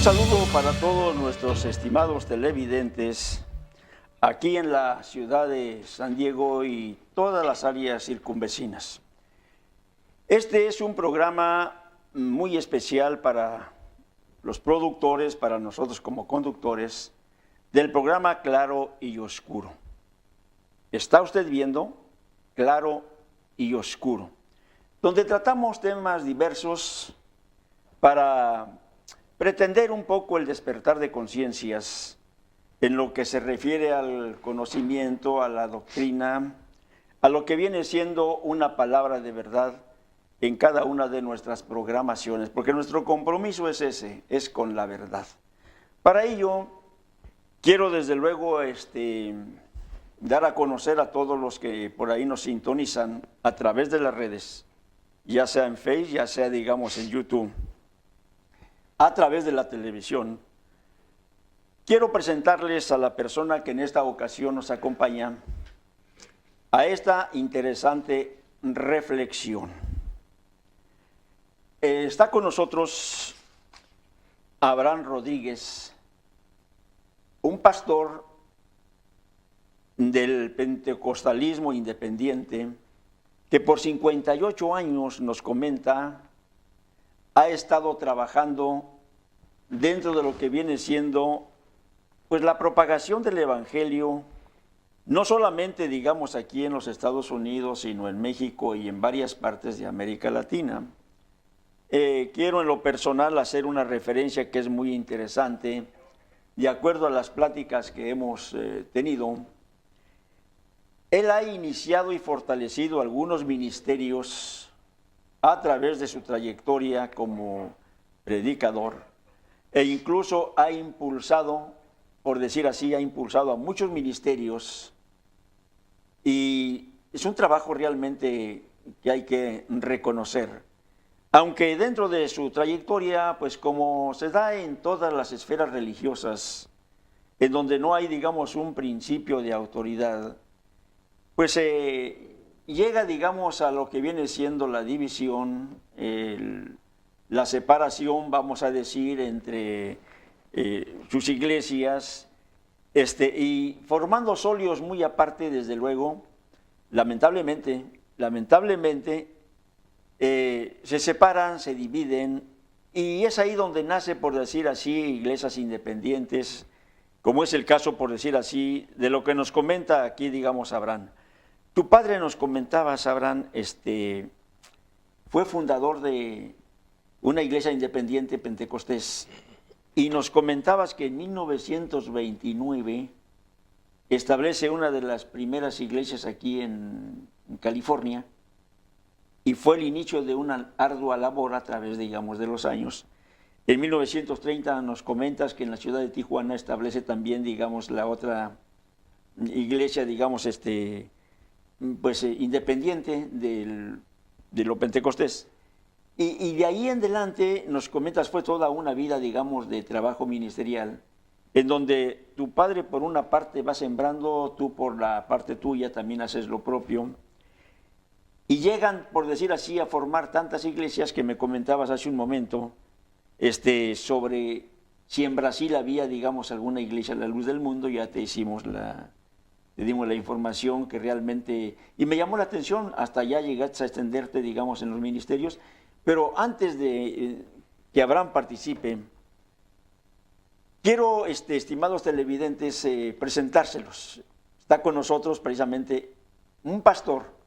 saludo para todos nuestros estimados televidentes aquí en la ciudad de San Diego y todas las áreas circunvecinas. Este es un programa muy especial para los productores, para nosotros como conductores, del programa Claro y Oscuro. ¿Está usted viendo? Claro y Oscuro, donde tratamos temas diversos para pretender un poco el despertar de conciencias en lo que se refiere al conocimiento, a la doctrina, a lo que viene siendo una palabra de verdad en cada una de nuestras programaciones, porque nuestro compromiso es ese, es con la verdad. Para ello, quiero desde luego dar a conocer a todos los que por ahí nos sintonizan a través de las redes, ya sea en Facebook, ya sea digamos en YouTube, a través de la televisión. Quiero presentarles a la persona que en esta ocasión nos acompaña a esta interesante reflexión. Está con nosotros Abraham Rodríguez, un pastor del pentecostalismo independiente que por 58 años nos comenta ha estado trabajando dentro de lo que viene siendo pues la propagación del evangelio, no solamente digamos aquí en los Estados Unidos, sino en México y en varias partes de América Latina. Quiero en lo personal hacer una referencia que es muy interesante, de acuerdo a las pláticas que hemos tenido. Él ha iniciado y fortalecido algunos ministerios a través de su trayectoria como predicador, e incluso ha impulsado, por decir así, ha impulsado a muchos ministerios, y es un trabajo realmente que hay que reconocer. Aunque dentro de su trayectoria, pues como se da en todas las esferas religiosas, en donde no hay, digamos, un principio de autoridad, pues llega, digamos, a lo que viene siendo la división, la separación, vamos a decir, entre sus iglesias, y formando solios muy aparte, desde luego, lamentablemente, se separan, se dividen, y es ahí donde nace, por decir así, iglesias independientes, como es el caso, por decir así, de lo que nos comenta aquí, digamos, Abraham. Tu padre, nos comentabas, Abraham, fue fundador de una iglesia independiente pentecostés, y nos comentabas que en 1929 establece una de las primeras iglesias aquí en California, y fue el inicio de una ardua labor a través, digamos, de los años. En 1930 nos comentas que en la ciudad de Tijuana establece también, digamos, la otra iglesia, digamos, independiente de lo pentecostés. Y de ahí en adelante, nos comentas, fue toda una vida, digamos, de trabajo ministerial, en donde tu padre por una parte va sembrando, tú por la parte tuya también haces lo propio, y llegan, por decir así, a formar tantas iglesias que me comentabas hace un momento, sobre si en Brasil había, digamos, alguna iglesia a la luz del mundo. Ya te dimos la información que realmente, y me llamó la atención, hasta allá llegaste a extenderte, digamos, en los ministerios. Pero antes de que Abraham participe, quiero, estimados televidentes, presentárselos. Está con nosotros precisamente un pastor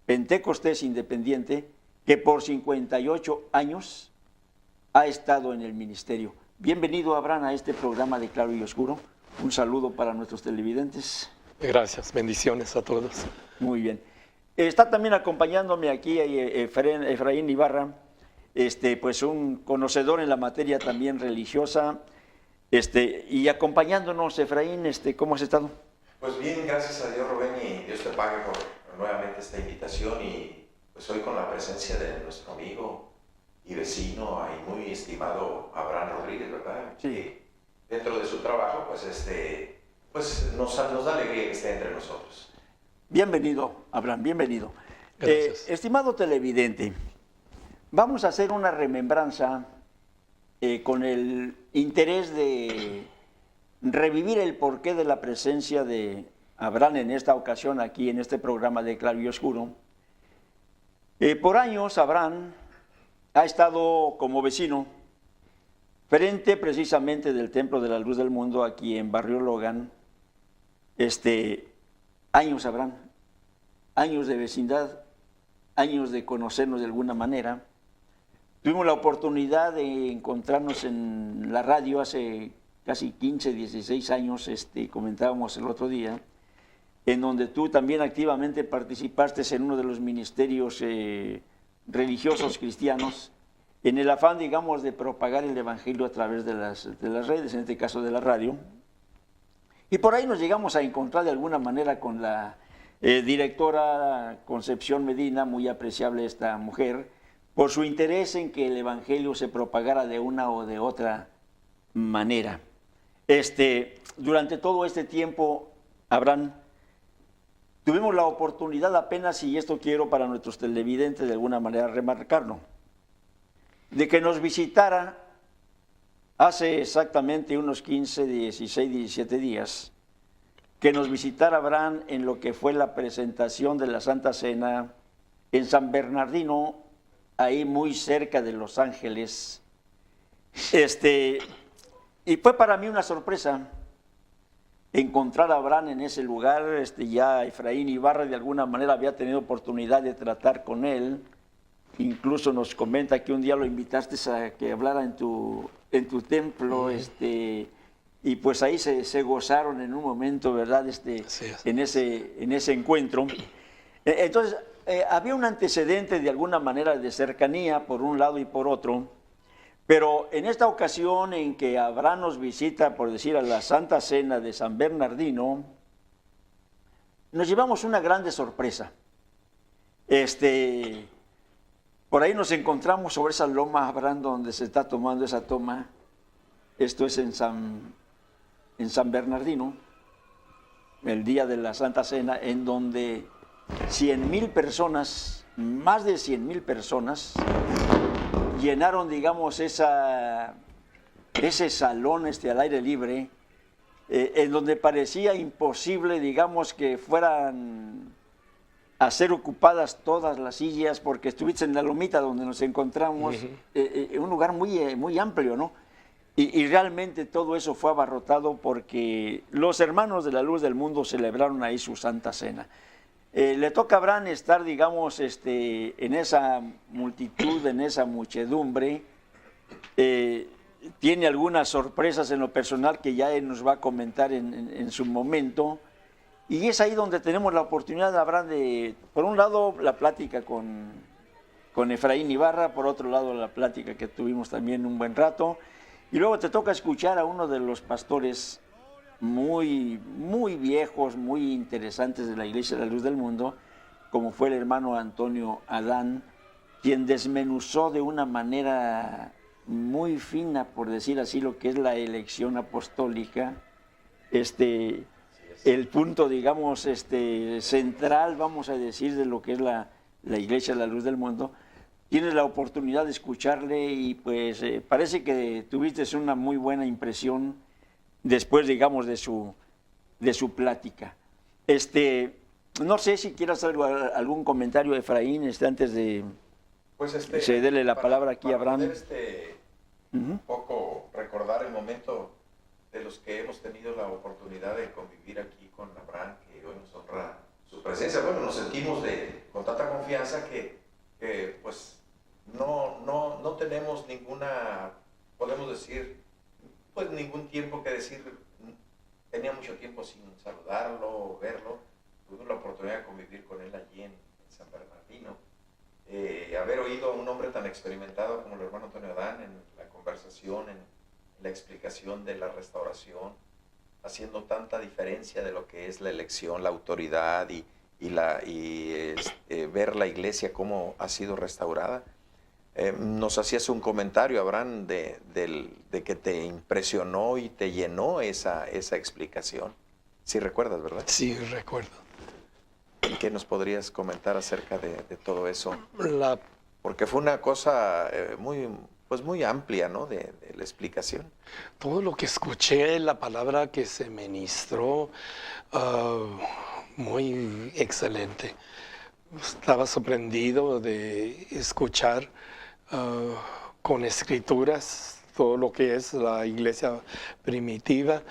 pentecostés independiente que por 58 años ha estado en el ministerio. Bienvenido, Abraham, a este programa de Claro y Oscuro. Un saludo para nuestros televidentes. Gracias, bendiciones a todos. Muy bien. Está también acompañándome aquí Efraín Ibarra, pues un conocedor en la materia también religiosa, y acompañándonos, Efraín, ¿cómo has estado? Pues bien, gracias a Dios, Rubén, y Dios te pague por nuevamente esta invitación, y pues hoy con la presencia de nuestro amigo y vecino y muy estimado Abraham Rodríguez, ¿verdad? Sí. Que dentro de su trabajo, pues nos da alegría que esté entre nosotros. Bienvenido, Abraham, bienvenido. Gracias. Estimado televidente, vamos a hacer una remembranza con el interés de revivir el porqué de la presencia de Abraham en esta ocasión aquí en este programa de Claro y Oscuro. Por años Abraham ha estado como vecino frente precisamente del Templo de la Luz del Mundo aquí en Barrio Logan. Años Abraham, años de vecindad, años de conocernos de alguna manera. Tuvimos la oportunidad de encontrarnos en la radio hace casi 15, 16 años, comentábamos el otro día, en donde tú también activamente participaste en uno de los ministerios religiosos cristianos, en el afán, digamos, de propagar el evangelio a través de las redes, en este caso de la radio. Y por ahí nos llegamos a encontrar de alguna manera con la directora Concepción Medina, muy apreciable esta mujer, por su interés en que el evangelio se propagara de una o de otra manera. Durante todo este tiempo, Abraham, tuvimos la oportunidad apenas, y esto quiero para nuestros televidentes de alguna manera remarcarlo, de que nos visitara hace exactamente unos 15, 16, 17 días, que nos visitara Abraham en lo que fue la presentación de la Santa Cena en San Bernardino, ahí muy cerca de Los Ángeles. Y fue para mí una sorpresa encontrar a Abraham en ese lugar. Ya Efraín Ibarra de alguna manera había tenido oportunidad de tratar con él. Incluso nos comenta que un día lo invitaste a que hablara en tu templo, y pues ahí se gozaron en un momento, ¿verdad? En ese encuentro. Entonces, había un antecedente de alguna manera de cercanía por un lado y por otro, pero en esta ocasión en que Abraham nos visita, por decir, a la Santa Cena de San Bernardino, nos llevamos una grande sorpresa. Por ahí nos encontramos sobre esa loma, Abraham, donde se está tomando esa toma. Esto es en San Bernardino, el día de la Santa Cena, en donde 100,000 personas, más de 100,000 personas, llenaron, digamos, ese salón al aire libre, en donde parecía imposible, digamos, que fueran a ser ocupadas todas las sillas, porque estuviste en la lomita donde nos encontramos, un lugar muy amplio, ¿no? Y realmente todo eso fue abarrotado porque los hermanos de la Luz del Mundo celebraron ahí su Santa Cena. Le toca a Abraham estar, digamos, en esa multitud, en esa muchedumbre. Tiene algunas sorpresas en lo personal que ya él nos va a comentar en su momento. Y es ahí donde tenemos la oportunidad, Abraham, de, por un lado, la plática con Efraín Ibarra, por otro lado, la plática que tuvimos también un buen rato. Y luego te toca escuchar a uno de los pastores muy viejos, muy interesantes de la Iglesia de la Luz del Mundo, como fue el hermano Antonio Adán, quien desmenuzó de una manera muy fina, por decir así, lo que es la elección apostólica, el punto, digamos, central, vamos a decir, de lo que es la Iglesia de la Luz del Mundo. Tienes la oportunidad de escucharle y pues parece que tuviste una muy buena impresión después, digamos, de su plática. No sé si quieras hacer algún comentario, Efraín, antes de cederle la palabra aquí a Abraham. Poder, un poco recordar el momento de los que hemos tenido la oportunidad de convivir aquí con Abraham, que hoy nos honra su presencia. Bueno, nos sentimos con tanta confianza que pues no tenemos podemos decir, pues ningún tiempo que decir. Tenía mucho tiempo sin saludarlo o verlo. Tuve la oportunidad de convivir con él allí en San Bernardino. Haber oído a un hombre tan experimentado como el hermano Antonio Adán en la conversación, en la explicación de la restauración, haciendo tanta diferencia de lo que es la elección, la autoridad y ver la iglesia cómo ha sido restaurada. Nos hacías un comentario, Abraham, de que te impresionó y te llenó esa explicación. Sí recuerdas, ¿verdad? Sí, recuerdo. ¿Qué nos podrías comentar acerca de todo eso? Porque fue una cosa pues muy amplia, ¿no? De la explicación. Todo lo que escuché, la palabra que se ministró, muy excelente. Estaba sorprendido de escuchar con escrituras todo lo que es la iglesia primitiva,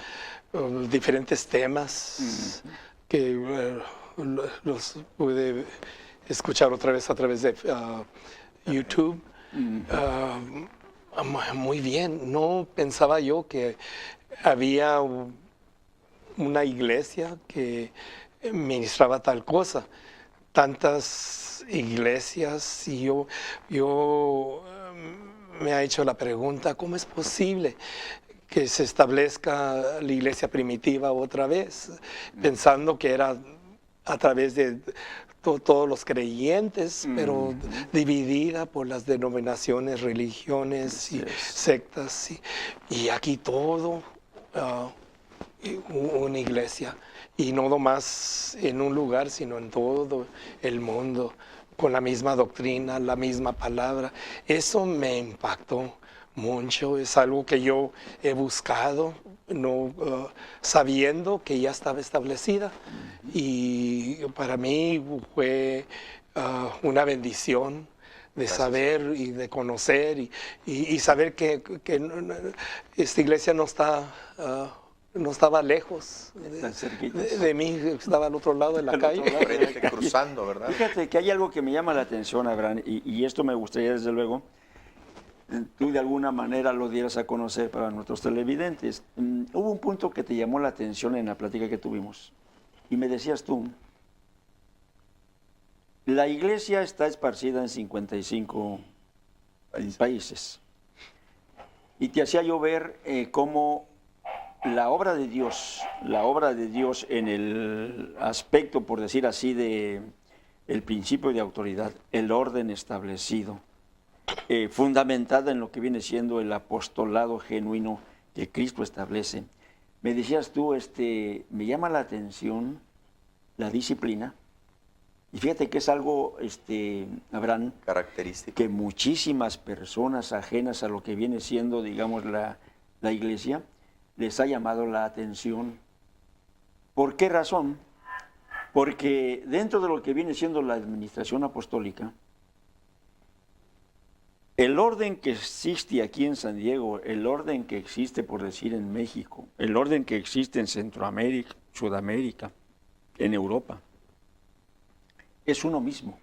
diferentes temas que los pude escuchar otra vez a través de YouTube. Muy bien, no pensaba yo que había una iglesia que ministraba tal cosa. Tantas iglesias y yo me ha hecho la pregunta, ¿cómo es posible que se establezca la iglesia primitiva otra vez? Pensando que era a través de todos los creyentes, pero dividida por las denominaciones, religiones y sectas. Y aquí todo, una iglesia. Y no nomás en un lugar, sino en todo el mundo, con la misma doctrina, la misma palabra. Eso me impactó mucho, es algo que yo he buscado, no, sabiendo que ya estaba establecida. Y para mí fue una bendición de saber y de conocer y saber que esta iglesia no está... no estaba lejos de mí, estaba al otro lado de la calle. Cruzando, ¿verdad? Fíjate que hay algo que me llama la atención, Abraham, y esto me gustaría desde luego, tú de alguna manera lo dieras a conocer para nuestros televidentes. Hubo un punto que te llamó la atención en la plática que tuvimos, y me decías tú, la iglesia está esparcida en 55 países, y te hacía yo ver cómo la obra de Dios en el aspecto, por decir así, de el principio de autoridad, el orden establecido, fundamentada en lo que viene siendo el apostolado genuino que Cristo establece. Me decías tú, me llama la atención la disciplina, y fíjate que es algo, Abraham, característico, que muchísimas personas ajenas a lo que viene siendo, digamos, la iglesia, les ha llamado la atención. ¿Por qué razón? Porque dentro de lo que viene siendo la administración apostólica, el orden que existe aquí en San Diego, el orden que existe, por decir, en México, el orden que existe en Centroamérica, Sudamérica, en Europa, es uno mismo.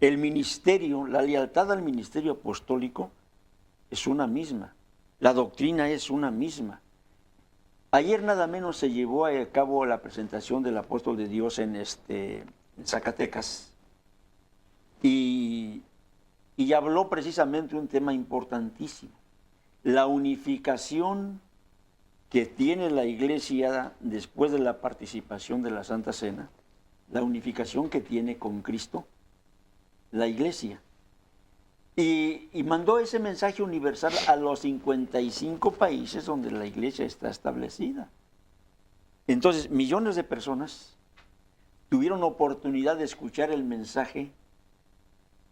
El ministerio, la lealtad al ministerio apostólico es una misma. La doctrina es una misma. Ayer nada menos se llevó a cabo la presentación del apóstol de Dios en Zacatecas y habló precisamente un tema importantísimo, la unificación que tiene la iglesia después de la participación de la Santa Cena, la unificación que tiene con Cristo, la iglesia. Y mandó ese mensaje universal a los 55 países donde la iglesia está establecida. Entonces, millones de personas tuvieron oportunidad de escuchar el mensaje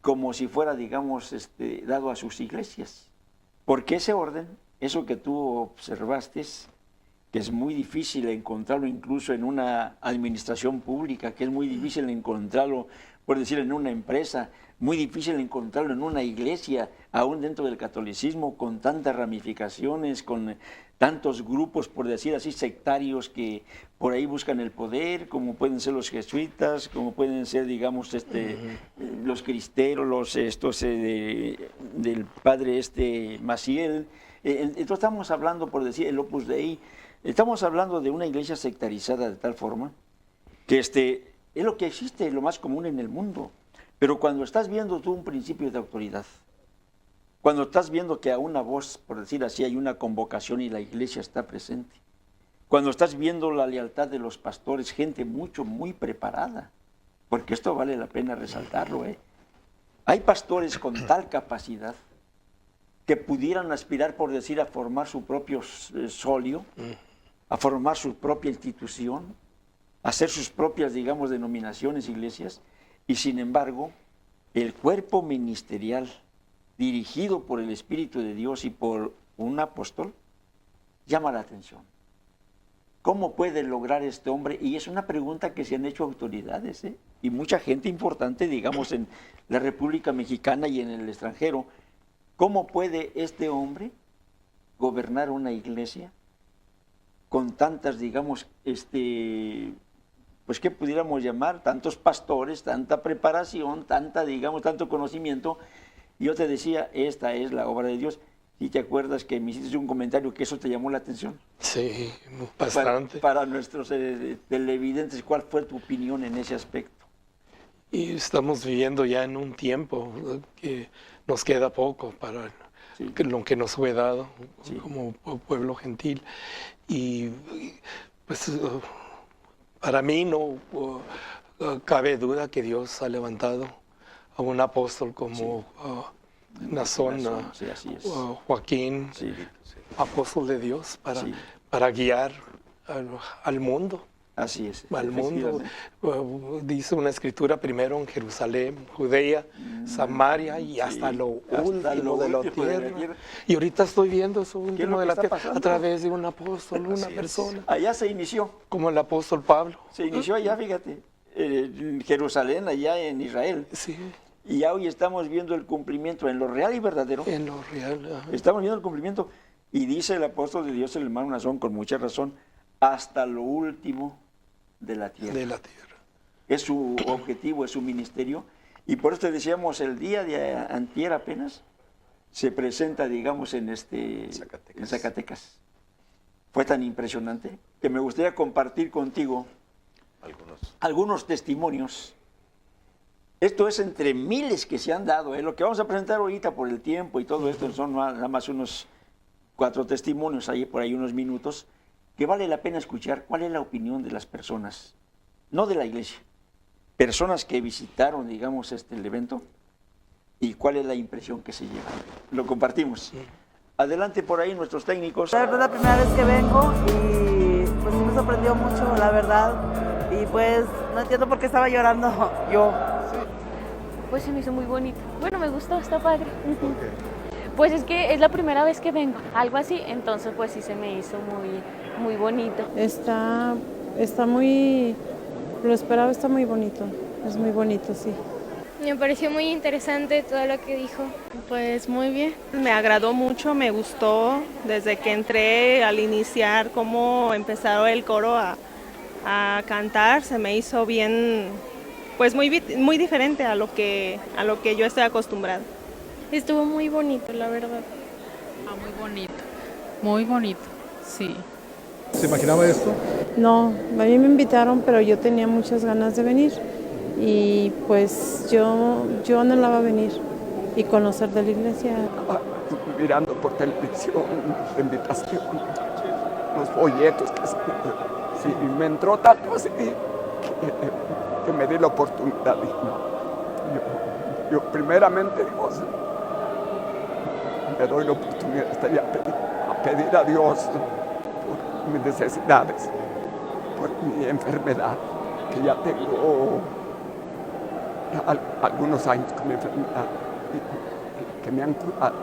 como si fuera, digamos, dado a sus iglesias. Porque ese orden, eso que tú observaste, que es muy difícil encontrarlo incluso en una administración pública, que es muy difícil encontrarlo, por decir, en una empresa, muy difícil encontrarlo en una iglesia, aún dentro del catolicismo, con tantas ramificaciones, con tantos grupos, por decir así, sectarios que por ahí buscan el poder, como pueden ser los jesuitas, como pueden ser, digamos, los cristeros, del padre Maciel. Entonces estamos hablando, por decir, el Opus Dei, estamos hablando de una iglesia sectarizada de tal forma que es lo que existe, lo más común en el mundo. Pero cuando estás viendo tú un principio de autoridad, cuando estás viendo que a una voz, por decir así, hay una convocación y la iglesia está presente, cuando estás viendo la lealtad de los pastores, gente muy preparada, porque esto vale la pena resaltarlo, Hay pastores con tal capacidad que pudieran aspirar, por decir, a formar su propio solio, a formar su propia institución, a hacer sus propias, digamos, denominaciones, iglesias, y sin embargo, el cuerpo ministerial dirigido por el Espíritu de Dios y por un apóstol, llama la atención. ¿Cómo puede lograr este hombre? Y es una pregunta que se han hecho autoridades, y mucha gente importante, digamos, en la República Mexicana y en el extranjero. ¿Cómo puede este hombre gobernar una iglesia con tantas, digamos, pues, ¿qué pudiéramos llamar? Tantos pastores, tanta preparación, digamos, tanto conocimiento? Y yo te decía, esta es la obra de Dios. ¿Y te acuerdas que me hiciste un comentario que eso te llamó la atención? Sí, bastante. Para nuestros televidentes, ¿cuál fue tu opinión en ese aspecto? Y estamos viviendo ya en un tiempo que nos queda poco para lo que nos fue dado como pueblo gentil. Y pues para mí no cabe duda que Dios ha levantado a un apóstol como Nazón, sí, así es. Joaquín, apóstol de Dios, para guiar al mundo. Así es. Al mundo. Dice una escritura primero en Jerusalén, Judea, Samaria y hasta lo último de la tierra. Y ahorita estoy viendo eso último de la tierra a través de un apóstol, una persona. Allá se inició. Como el apóstol Pablo. Se inició allá, fíjate, en Jerusalén, allá en Israel. Sí. Y ya hoy estamos viendo el cumplimiento en lo real y verdadero. En lo real. Ajá. Estamos viendo el cumplimiento. Y dice el apóstol de Dios, el hermano Nazón, con mucha razón, hasta lo último de la tierra. De la tierra. Es su objetivo, es su ministerio. Y por eso te decíamos, el día de antier apenas se presenta, digamos, en Zacatecas. Fue tan impresionante que me gustaría compartir contigo algunos testimonios. Esto es entre miles que se han dado. Lo que vamos a presentar ahorita por el tiempo y todo esto son nada más unos 4 testimonios, por ahí unos minutos, que vale la pena escuchar cuál es la opinión de las personas, no de la iglesia, personas que visitaron, digamos, el evento, y cuál es la impresión que se lleva. Lo compartimos. Adelante por ahí nuestros técnicos. La verdad, la primera vez que vengo y pues me sorprendió mucho, la verdad, y pues no entiendo por qué estaba llorando yo. Pues se me hizo muy bonito. Bueno, me gustó, está padre. Pues es que es la primera vez que vengo, algo así, entonces pues sí se me hizo muy bonito. Está muy, lo esperaba, está muy bonito, es muy bonito, sí. Me pareció muy interesante todo lo que dijo. Pues muy bien, me agradó mucho, me gustó desde que entré al iniciar cómo empezó el coro a cantar, se me hizo bien, pues muy diferente a lo que yo estoy acostumbrada. Estuvo muy bonito, la verdad. Muy bonito, sí. ¿Se imaginaba esto? No, a mí me invitaron, pero yo tenía muchas ganas de venir y pues yo anhelaba venir y conocer de la iglesia. Mirando por televisión, la invitación, los folletos, sí, me entró tanto así que me di la oportunidad. Yo primeramente, Dios, me doy la oportunidad a pedir a Dios por mis necesidades, por mi enfermedad, que ya tengo algunos años con mi enfermedad, que me han curado,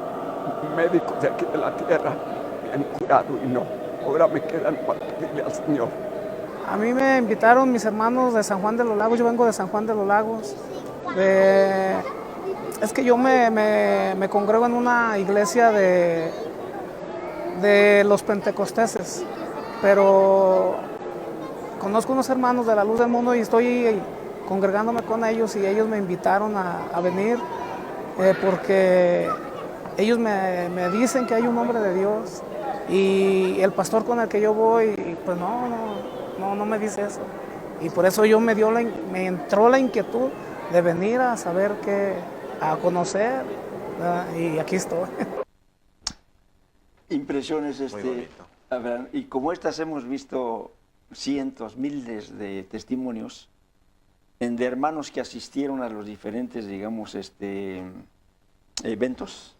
médicos de aquí de la tierra me han curado y no, ahora me quedan para pedirle al Señor. A mí me invitaron mis hermanos de San Juan de los Lagos, yo vengo de San Juan de los Lagos. Es que yo me congrego en una iglesia de los pentecosteses, pero conozco unos hermanos de la Luz del Mundo y estoy congregándome con ellos y ellos me invitaron a venir porque ellos me dicen que hay un hombre de Dios y el pastor con el que yo voy, pues no me dice eso. Y por eso me entró la inquietud de venir a saber a conocer, y aquí estoy. Impresiones, Abraham, y como estas hemos visto cientos, miles de testimonios de hermanos que asistieron a los diferentes, digamos, eventos,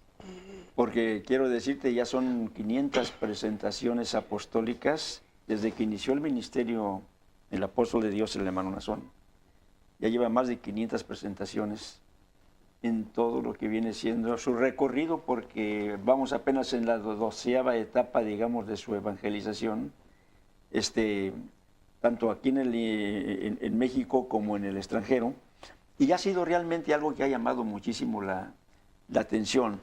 porque quiero decirte, ya son 500 presentaciones apostólicas desde que inició el ministerio el apóstol de Dios, el hermano Nazón. Ya lleva más de 500 presentaciones en todo lo que viene siendo su recorrido, porque vamos apenas en la 12ª etapa, digamos, de su evangelización, tanto aquí en México como en el extranjero, y ha sido realmente algo que ha llamado muchísimo la atención.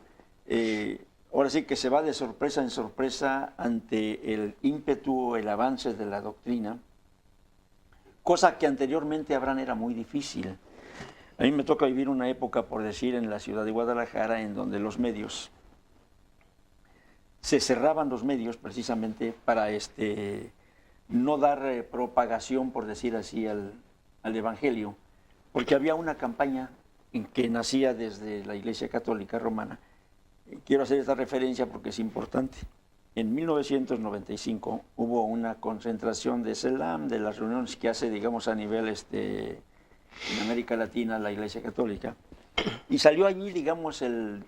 Ahora sí que se va de sorpresa en sorpresa ante el ímpetu, el avance de la doctrina, cosa que anteriormente Abraham era muy difícil. A mí me toca vivir una época, por decir, en la ciudad de Guadalajara, en donde los medios, se cerraban los medios precisamente para no dar propagación, por decir así, al Evangelio, porque había una campaña en que nacía desde la Iglesia Católica Romana. Quiero hacer esta referencia porque es importante. En 1995 hubo una concentración de CELAM, de las reuniones que hace, digamos, a nivel en América Latina la Iglesia Católica, y salió allí, digamos, un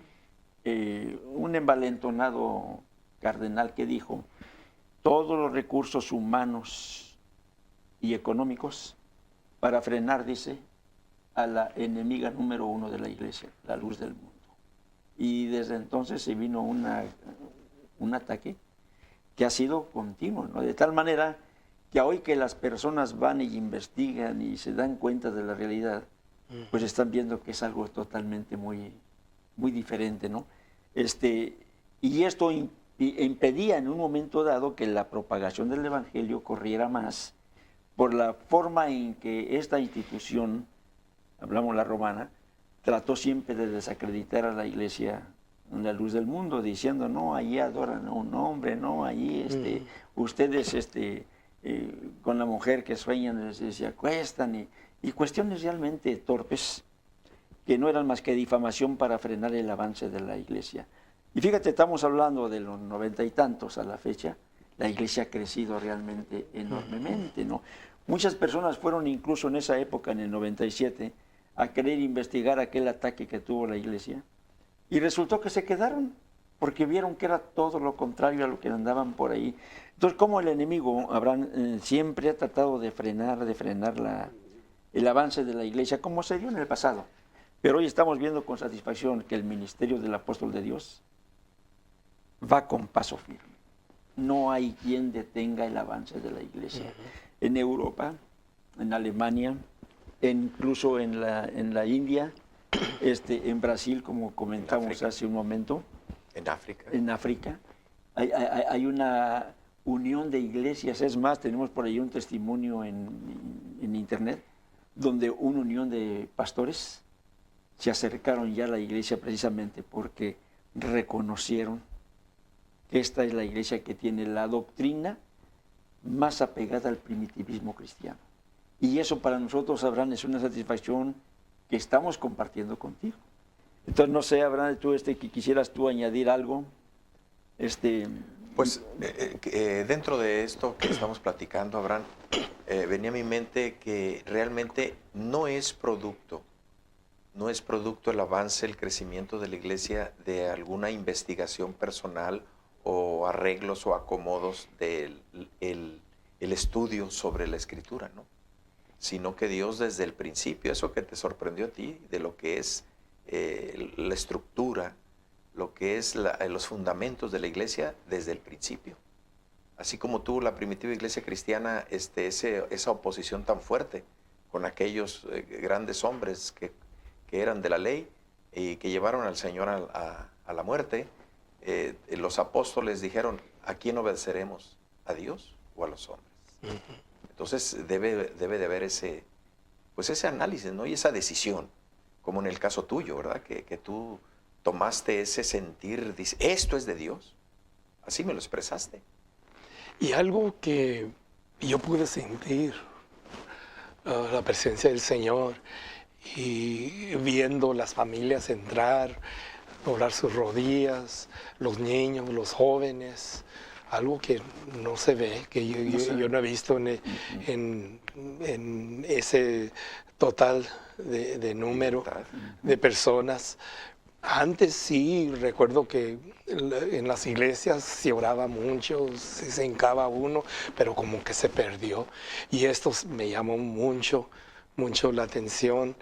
envalentonado cardenal que dijo: todos los recursos humanos y económicos para frenar, dice, a la enemiga número 1 de la Iglesia, la luz del mundo. Y desde entonces se vino un ataque que ha sido continuo, ¿no? De tal manera que hoy que las personas van y investigan y se dan cuenta de la realidad, pues están viendo que es algo totalmente muy diferente, ¿no? Y esto impedía en un momento dado que la propagación del Evangelio corriera más por la forma en que esta institución, hablamos la romana, trató siempre de desacreditar a la Iglesia en la luz del mundo, diciendo: no, allí adoran a un hombre, no, allí ustedes con la mujer que sueñan se acuestan, y cuestiones realmente torpes que no eran más que difamación para frenar el avance de la Iglesia. Y fíjate, estamos hablando de los 90 y tantos a la fecha, la Iglesia ha crecido realmente enormemente, ¿no? Muchas personas fueron incluso en esa época, en el 97, a querer investigar aquel ataque que tuvo la Iglesia, y resultó que se quedaron, porque vieron que era todo lo contrario a lo que andaban por ahí. Entonces, como el enemigo, Abraham, siempre ha tratado de frenar el avance de la Iglesia, como se dio en el pasado. Pero hoy estamos viendo con satisfacción que el ministerio del apóstol de Dios va con paso firme. No hay quien detenga el avance de la Iglesia. En Europa, en Alemania, incluso en la India, en Brasil, como comentamos hace un momento. En África. Hay una unión de iglesias. Es más, tenemos por ahí un testimonio en internet, donde una unión de pastores se acercaron ya a la iglesia precisamente porque reconocieron que esta es la iglesia que tiene la doctrina más apegada al primitivismo cristiano. Y eso para nosotros, Abraham, es una satisfacción que estamos compartiendo contigo. Entonces, no sé, Abraham, tú que quisieras tú añadir algo. Pues dentro de esto que estamos platicando, Abraham, venía a mi mente que realmente no es producto el avance, el crecimiento de la iglesia de alguna investigación personal o arreglos o acomodos del el estudio sobre la Escritura, ¿no? Sino que Dios desde el principio, eso que te sorprendió a ti, de lo que es la estructura, lo que es los fundamentos de la iglesia desde el principio. Así como tuvo la primitiva iglesia cristiana esa oposición tan fuerte con aquellos grandes hombres que eran de la ley y que llevaron al Señor a la muerte, los apóstoles dijeron: ¿a quién obedeceremos? ¿A Dios o a los hombres? Entonces debe de haber ese análisis, ¿no? Y esa decisión, como en el caso tuyo, ¿verdad? Que tú tomaste ese sentir, dices: esto es de Dios. Así me lo expresaste. Y algo que yo pude sentir, la presencia del Señor, y viendo las familias entrar, doblar sus rodillas, los niños, los jóvenes, algo que no se ve, que yo no he visto en ese total de número de personas. Antes sí, recuerdo que en las iglesias se oraba mucho, se hincaba uno, pero como que se perdió. Y esto me llamó mucho mucho la atención.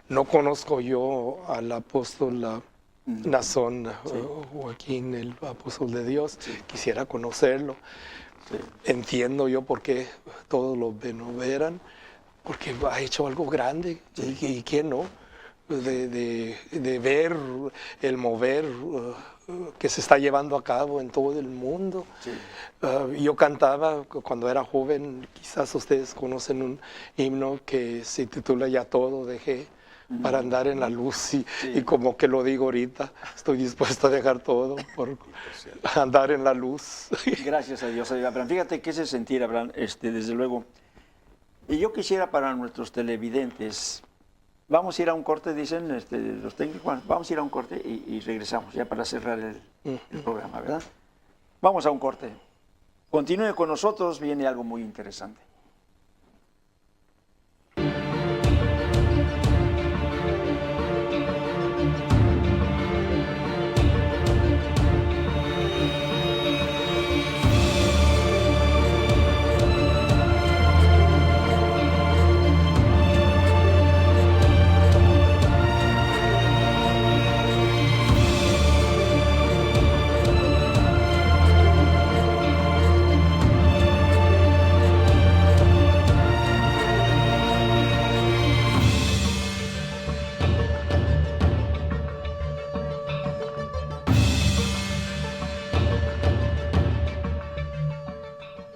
No conozco yo al apóstol Nazón Joaquín, el apóstol de Dios. Quisiera conocerlo. Entiendo yo por qué todos lo venoveran, porque ha hecho algo grande. ¿Y quién no? De ver el mover que se está llevando a cabo en todo el mundo. Yo cantaba cuando era joven, quizás ustedes conocen un himno que se titula Ya todo dejé para andar en la luz, y como que lo digo ahorita, estoy dispuesto a dejar todo por andar en la luz. Gracias a Dios, Abraham. Fíjate que ese sentir, Abraham, desde luego. Y yo quisiera para nuestros televidentes, vamos a ir a un corte, dicen los técnicos, bueno, vamos a ir a un corte y regresamos ya para cerrar el programa, ¿verdad? Vamos a un corte. Continúe con nosotros, viene algo muy interesante.